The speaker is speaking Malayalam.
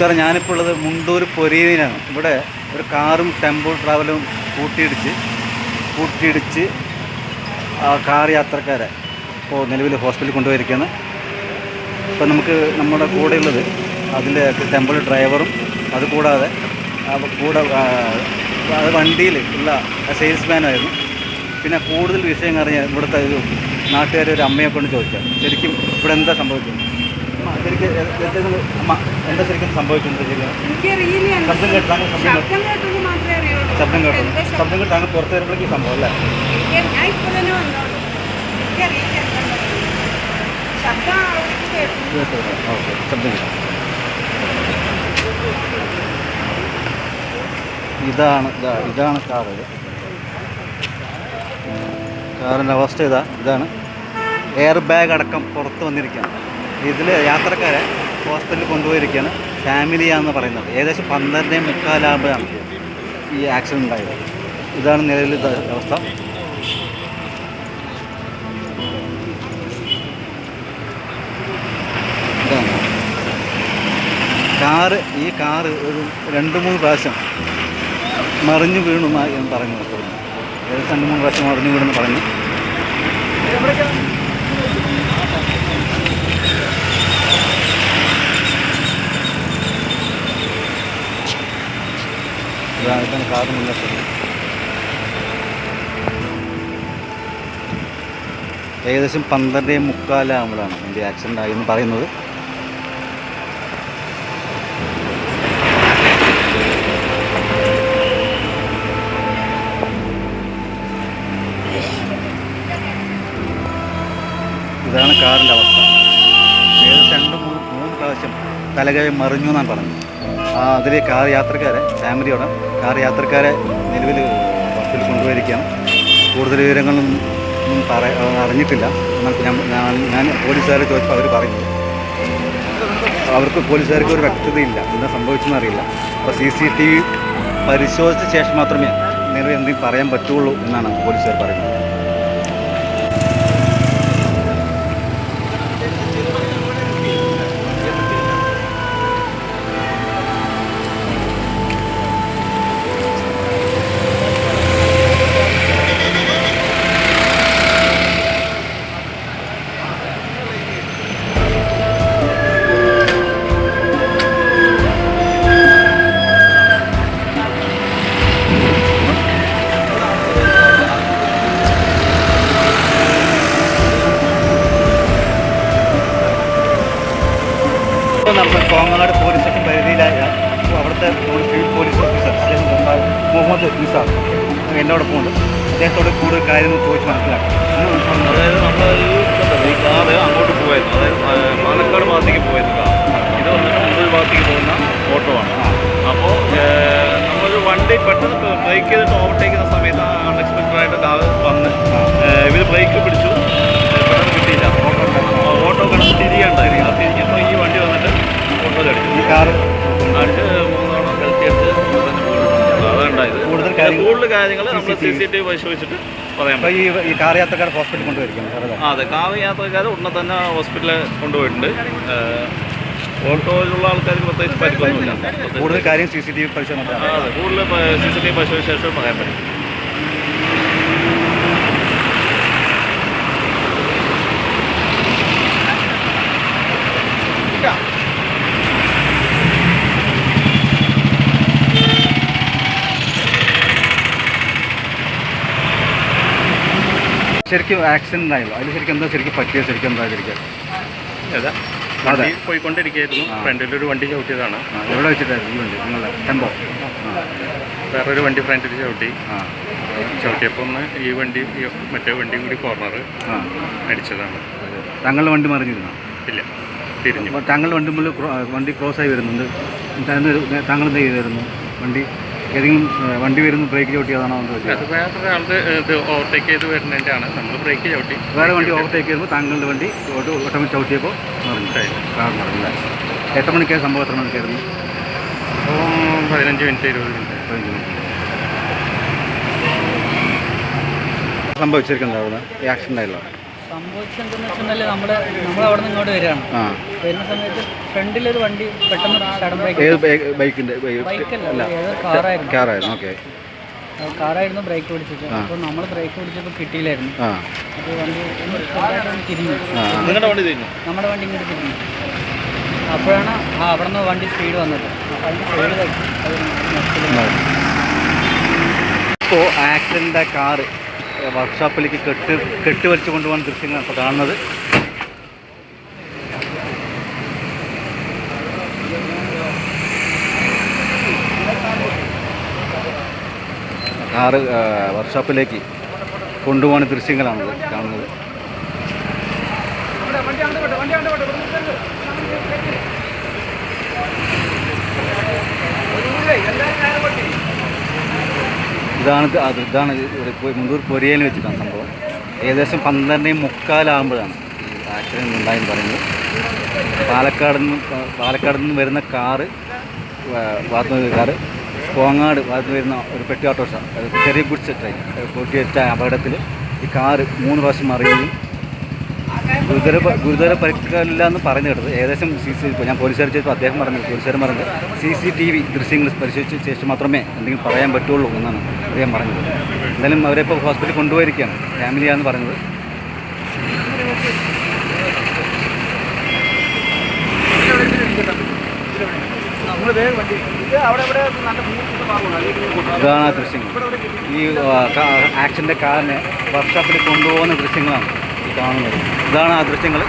സാറേ, ഞാനിപ്പോൾ ഉള്ളത് മുണ്ടൂർ പൊരീനിലാണ്. ഇവിടെ ഒരു കാറും ടെമ്പോ ട്രാവലും കൂട്ടിയിടിച്ച് കാർ യാത്രക്കാരെ ഇപ്പോൾ നിലവിൽ ഹോസ്പിറ്റലിൽ കൊണ്ടുപോയിരിക്കുകയാണ്. ഇപ്പോൾ നമുക്ക് നമ്മുടെ കൂടെയുള്ളത് അതിൻ്റെ ടെമ്പോ ഡ്രൈവറും അതുകൂടാതെ അത് വണ്ടിയിൽ ഉള്ള സെയിൽസ്മാനായിരുന്നു. പിന്നെ കൂടുതൽ വിഷയം അറിയാൻ ഇവിടുത്തെ ഒരു നാട്ടുകാർ ഒരു അമ്മയെ കൊണ്ട് ചോദിക്കാം, ശരിക്കും ഇവിടെ എന്താ സംഭവിക്കുന്നത്? ശരിക്കും അമ്മ എന്താ ശരിക്കും സംഭവിക്കുന്നത്? ശബ്ദം കേട്ട് താങ്കൾ പുറത്ത് വരുമ്പോഴേക്ക് സംഭവം അല്ലേ? ശബ്ദം കേട്ടോ. ഇതാണ് കാറിൻ്റെ അവസ്ഥ. ഇതാണ് എയർ ബാഗ് അടക്കം പുറത്ത് വന്നിരിക്കുകയാണ്. ഇതിൽ യാത്രക്കാരെ ഹോസ്പിറ്റലിൽ കൊണ്ടുപോയിരിക്കുകയാണ്. ഫാമിലിയാണെന്ന് പറയുന്നത്. ഏകദേശം 12:45 ഈ ആക്സിഡൻ്റ് ഉണ്ടായത്. ഇതാണ് നിലവിൽ അവസ്ഥ. ഇതാണ് ഈ കാറ് ഒരു 2-3 പ്രാവശ്യം മറിഞ്ഞു വീണു എന്ന് പറഞ്ഞു. ഏകദേശം 2-3 പ്രാവശ്യം മറിഞ്ഞു വീണെന്ന് പറഞ്ഞു. ഇതാണ് കാറ് മുന്നോട്ട്. ഏകദേശം 12:45 എൻ്റെ ആക്സിഡൻ്റ് ആയി എന്ന് പറയുന്നത്. ഇതാണ് കാറിൻ്റെ അവസ്ഥ. ഏകദേശം 2-3 പ്രാവശ്യം തലകഴി മറിഞ്ഞു എന്നാണ് പറഞ്ഞത്. അതിൽ കാർ യാത്രക്കാരെ ഫാമിലിയോടെ യാത്രക്കാരെ നിലവിൽ ഹോസ്പിറ്റലിൽ കൊണ്ടുപോയിരിക്കുകയാണ്. കൂടുതൽ വിവരങ്ങളൊന്നും അറിഞ്ഞിട്ടില്ല. ഞാൻ പോലീസുകാരെ ചോദിച്ചപ്പോൾ അവർ പറയുന്നത് പോലീസുകാർക്ക് ഒരു വ്യക്തതയില്ല, എന്താ സംഭവിച്ചെന്ന് അറിയില്ല. അപ്പോൾ CCTV പരിശോധിച്ച ശേഷം മാത്രമേ നിലവിൽ എന്തെങ്കിലും പറയാൻ പറ്റുള്ളൂ എന്നാണ് പോലീസുകാർ പറയുന്നത്. നമ്മൾ കോങ്ങാട് പോലീസ് സ്റ്റേഷൻ പരിധിയിലായ അവിടുത്തെ ഫീൽഡ് പോലീസ് ഓഫീസർ അദ്ദേഹം മുഹമ്മദ് നിസാർ എന്നോടൊപ്പം ഉണ്ട്. അദ്ദേഹത്തോട് കൂടുതൽ കാര്യങ്ങൾ ചോദിച്ച് മനസ്സിലാക്കാം. അതായത് നമ്മൾ ഈ കാറ് അങ്ങോട്ട് പോയിരുന്നു, അതായത് പാലക്കാട് ഭാഗത്തേക്ക് പോയിരുന്നു കാർ. ഇത് വന്നിട്ട് മുണ്ടൂർ ഭാഗത്തേക്ക് പോകുന്ന ഓട്ടോ ആണ്. അപ്പോൾ നമ്മളൊരു വണ്ടി പെട്ടെന്ന് ബ്രേക്ക് ചെയ്തിട്ട് ഓവർടേക്ക് ചെയ്യുന്ന സമയത്ത് അൺഎക്സ്പെക്റ്റഡായിട്ട് കാർ വന്ന് ഇവർ ബ്രേക്ക് പിടിച്ചു, പെട്ടെന്ന് കിട്ടിയില്ല. ഓട്ടോ കിടന്ന് തിരിയുണ്ടായിരുന്നു. ആ തിരിഞ്ഞപ്പോൾ ഈ വണ്ടി വന്നിട്ട് ഓട്ടോയിൽ അടിച്ചു. ഈ കാറ് അടിച്ച് 3 തവണ കലത്തി അടിച്ച് അതുണ്ടായത്. കൂടുതൽ കാര്യങ്ങൾ നമ്മൾ CCTV പരിശോധിച്ചിട്ട് പറയാൻ പറ്റും. ഈ കാർ യാത്രക്കാർ ഹോസ്പിറ്റലിൽ കൊണ്ടുപോയിരിക്കുന്നു. അതെ, കാർ യാത്രക്കാർ ഉടനെ തന്നെ ഹോസ്പിറ്റലിൽ കൊണ്ടുപോയിട്ടുണ്ട്. ഓട്ടോയിലുള്ള ആൾക്കാർക്ക് പ്രത്യേകിച്ച് പരിക്കൊന്നുമില്ല. കൂടുതൽ കാര്യം CCTV പരിശോധന. അതെ, കൂടുതൽ CCTV പരിശോധിച്ച ശേഷം പറയാൻ പറ്റും. ശരിക്കും ആക്സിഡൻ്റ് ആയല്ലോ, അതിൽ ശരിക്കും എന്താ പറ്റിയത്? ശരിക്കും എന്താ ഏതാ വണ്ടി പോയിക്കൊണ്ടിരിക്കുകയായിരുന്നു. ഫ്രണ്ടിലൊരു വണ്ടി ചവിട്ടിയതാണ്. എവിടെ വെച്ചിട്ടായിരുന്നു ഈ വണ്ടി? നിങ്ങളുടെ ടെമ്പോ? വേറൊരു വണ്ടി ഫ്രണ്ടിൽ ചവിട്ടിയപ്പോൾ ഒന്ന് ഈ വണ്ടി മറ്റേ വണ്ടിയും കൂടി കോർണർ അടിച്ചതാണ്. താങ്കളുടെ വണ്ടി മറിഞ്ഞിരുന്നോ? ഇല്ല, തിരിഞ്ഞു. താങ്കളുടെ വണ്ടി ക്രോസ് ആയി വരുന്നുണ്ട്. താങ്കൾ എന്ത് ചെയ്തിരുന്നു? ഏതെങ്കിലും വണ്ടി വരുന്നു ബ്രേക്ക് ചവിട്ടിയതാണോ? അത് വേറൊരാളുടെ ഇത് ഓവർടേക്ക് ചെയ്ത് വരുന്നതിൻ്റെ ആണ്. നമ്മൾ ബ്രേക്ക് ചവിട്ടി. വേറെ വണ്ടി ഓവർടേക്ക് ചെയ്യുമ്പോൾ താങ്കളുടെ വണ്ടി ഓട്ടോമാറ്റിക് ചവിട്ടിയപ്പോൾ മറിഞ്ഞില്ല. എത്ര മണിക്കാണ് സംഭവം? എത്ര മണിക്കായിരുന്നു? 15 മിനിറ്റ് 20 മിനിറ്റ് സംഭവിച്ചിരിക്കുന്നത് അവിടെ ഈ ആക്സിഡൻ്റ് ആയല്ലോ. സംഭവിച്ചെന്തെന്ന് വെച്ചിട്ടുണ്ടെങ്കിൽ നമ്മൾ അവിടെ നിന്ന് ഇങ്ങോട്ട് വരികയാണ്. വരുന്ന സമയത്ത് ഫ്രണ്ടിലൊരു വണ്ടി പെട്ടെന്ന് സഡൻ ബ്രേക്ക്. ബൈക്കിൻ്റെ ബൈക്കല്ല, ഏതോ കാറായിരുന്നു. ഓക്കെ. കാറായിരുന്നു ബ്രേക്ക് പിടിച്ചത്. അപ്പോൾ നമ്മൾ ബ്രേക്ക് പിടിച്ചപ്പോൾ കിട്ടിയില്ലായിരുന്നു. അപ്പോൾ വണ്ടി തിരിഞ്ഞു. നിങ്ങളുടെ വണ്ടി തിരിഞ്ഞു? നമ്മുടെ വണ്ടി ഇങ്ങോട്ട് തിരിഞ്ഞു. അപ്പോഴാണ് അവിടെ നിന്ന് വണ്ടി സ്പീഡ് വന്നത്. അപ്പോൾ അതിൻ്റെ സ്പീഡ് ഇപ്പോൾ ആക്സിഡൻ്റ് കാറ് വർക്ക്ഷോപ്പിലേക്ക് കെട്ടി വലിച്ചു കൊണ്ടുപോകുന്ന ദൃശ്യങ്ങളാണ് ഇപ്പോൾ കാണുന്നത്. കാറ് വർക്ക്ഷോപ്പിലേക്ക് കൊണ്ടുപോകുന്ന ദൃശ്യങ്ങളാണ് കാണുന്നത്. ഇതാണ് മുണ്ടൂർ പൊരിയയിൽ വെച്ചിട്ടാണ് സംഭവം. ഏകദേശം 12:45 ഈ ആക്സിഡൻറ്റ് ഉണ്ടായെന്ന് പറയുന്നത്. പാലക്കാട് നിന്ന് വരുന്ന കാറ് കാറ് കോങ്ങാട് ഭാഗത്ത് വരുന്ന ഒരു പെട്ടി ഓട്ടോറിക്ഷ, ചെറിയ ഗുഡ്സ് ട്രെയിൻ കൂട്ടിയേറ്റ അപകടത്തിൽ ഈ കാറ് 3 പ്രാവശ്യം മറിയുകയും ഗുരുതര പരിക്കില്ല എന്ന് പറഞ്ഞു കേട്ടത്. ഏകദേശം ഇപ്പോൾ ഞാൻ പോലീസുകാർ ചെയ്തപ്പോൾ പോലീസുകാർ പറഞ്ഞത് CCTV ദൃശ്യങ്ങൾ പരിശോധിച്ച ശേഷം മാത്രമേ എന്തെങ്കിലും പറയാൻ പറ്റുള്ളൂ എന്നാണ് അദ്ദേഹം പറഞ്ഞത്. എന്തായാലും അവരെ ഇപ്പോൾ ഹോസ്പിറ്റലിൽ കൊണ്ടുപോയിരിക്കുകയാണ്, ഫാമിലിയാണെന്ന് പറഞ്ഞത്. ഇതാണ് ആ ദൃശ്യങ്ങൾ. ഈ ആക്സിഡൻ്റ് കാറിനെ വർക്ക്ഷോപ്പിൽ കൊണ്ടുപോകുന്ന ദൃശ്യങ്ങളാണ് ഈ കാണുന്നത്. ഇതാണ് ആ ദൃശ്യങ്ങൾ.